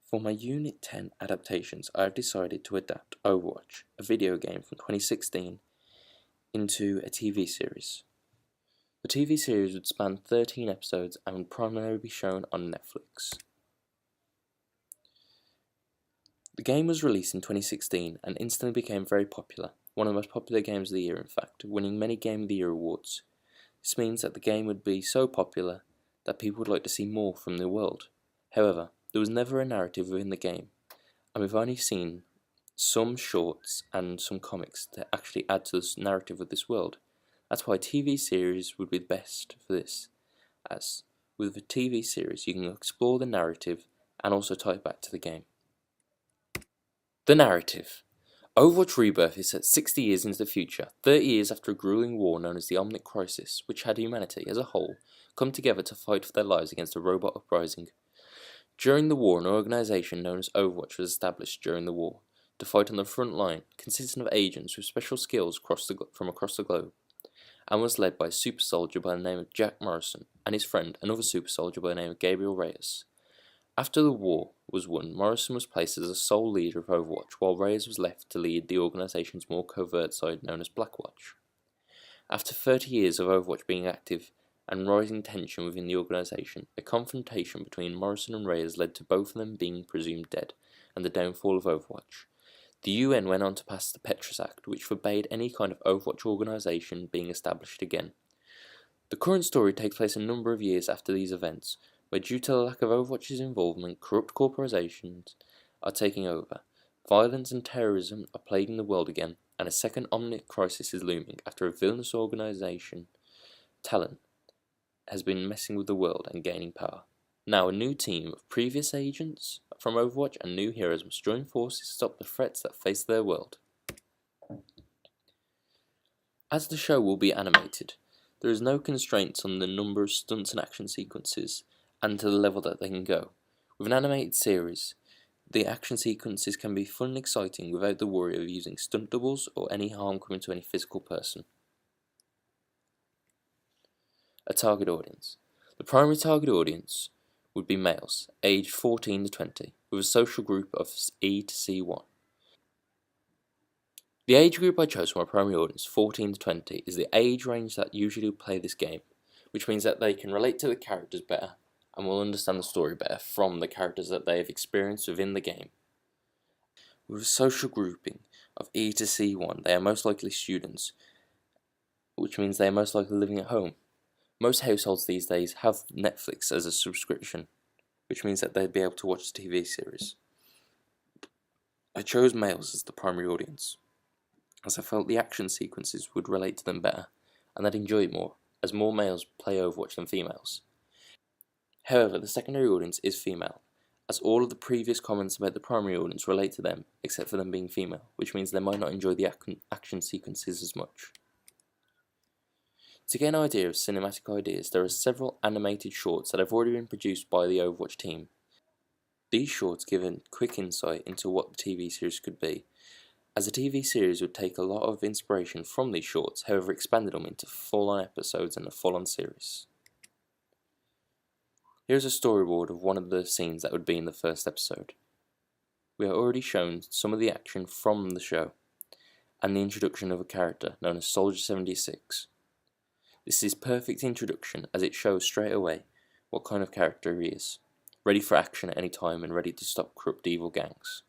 For my Unit 10 adaptations, I have decided to adapt Overwatch, a video game from 2016, into a TV series. The TV series would span 13 episodes and would primarily be shown on Netflix. The game was released in 2016 and instantly became very popular, one of the most popular games of the year in fact, winning many Game of the Year awards. This means that the game would be so popular that people would like to see more from the world. However, there was never a narrative within the game, and we've only seen some shorts and some comics to actually add to the narrative of this world. That's why a TV series would be the best for this, as with a TV series you can explore the narrative and also tie it back to the game. The narrative. Overwatch Rebirth is set 60 years into the future, 30 years after a grueling war known as the Omnic Crisis, which had humanity as a whole come together to fight for their lives against a robot uprising. During the war, an organisation known as Overwatch was established during the war to fight on the front line, consisting of agents with special skills from across the globe, and was led by a super soldier by the name of Jack Morrison and his friend, another super soldier by the name of Gabriel Reyes. After the war was won, Morrison was placed as the sole leader of Overwatch, while Reyes was left to lead the organisation's more covert side known as Blackwatch. After 30 years of Overwatch being active and rising tension within the organisation, a confrontation between Morrison and Reyes led to both of them being presumed dead, and the downfall of Overwatch. The UN went on to pass the Petraeus Act, which forbade any kind of Overwatch organisation being established again. The current story takes place a number of years after these events, where due to the lack of Overwatch's involvement, corrupt corporations are taking over, violence and terrorism are plaguing the world again, and a second Omnic crisis is looming after a villainous organisation, Talon, has been messing with the world and gaining power. Now a new team of previous agents from Overwatch and new heroes must join forces to stop the threats that face their world. As the show will be animated, there is no constraints on the number of stunts and action sequences and to the level that they can go. With an animated series, the action sequences can be fun and exciting without the worry of using stunt doubles or any harm coming to any physical person. A target audience. The primary target audience would be males, aged 14 to 20, with a social group of E to C1. The age group I chose for my primary audience, 14 to 20, is the age range that usually play this game, which means that they can relate to the characters better and will understand the story better from the characters that they have experienced within the game. With a social grouping of E to C1, they are most likely students, which means they are most likely living at home. Most households these days have Netflix as a subscription, which means that they'd be able to watch the TV series. I chose males as the primary audience, as I felt the action sequences would relate to them better, and they'd enjoy it more, as more males play Overwatch than females. However, the secondary audience is female, as all of the previous comments about the primary audience relate to them, except for them being female, which means they might not enjoy the action sequences as much. To get an idea of cinematic ideas, there are several animated shorts that have already been produced by the Overwatch team. These shorts give a quick insight into what the TV series could be, as a TV series would take a lot of inspiration from these shorts, however expanded them into full-on episodes and a full-on series. Here's a storyboard of one of the scenes that would be in the first episode. We are already shown some of the action from the show, and the introduction of a character known as Soldier 76. This is perfect introduction as it shows straight away what kind of character he is, ready for action at any time and ready to stop corrupt evil gangs.